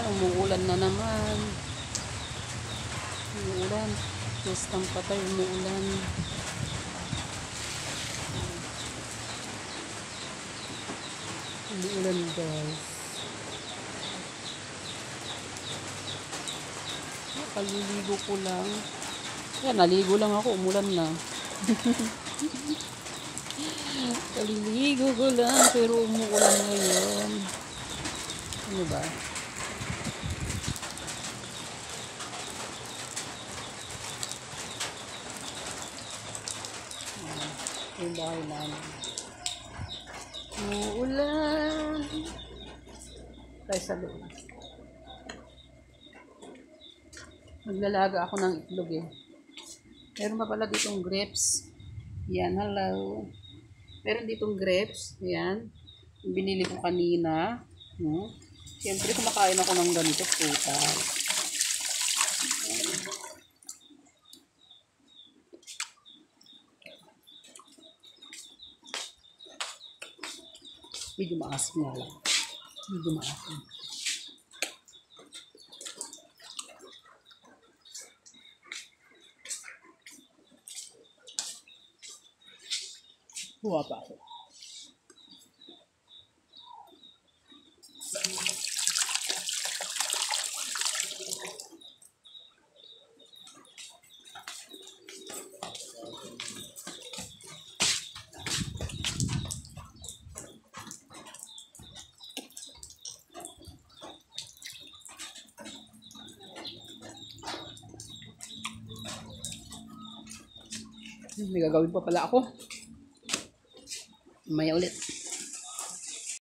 umuulan na naman. Umuulan. Pistang patay, umuulan. Umuulan guys. Kaliligo ko lang. Yan, naligo lang ako. Umulan na. Kaliligo ko lang. Pero umuulan ngayon. Ano ba? Yung bahay namin. Umuulan. Tayo sa loob. Naglalaga ako ng itlog eh. Meron pa pala ditong grapes. Yan, hello. Meron ditong grapes. Yan. Binili ko kanina. Siyempre, kumakain ako ng ganito. Puta. Medyo maasim nga lang. Medyo maasim. Buha pa ako. May gagawin pa pala ako. Maya ulit.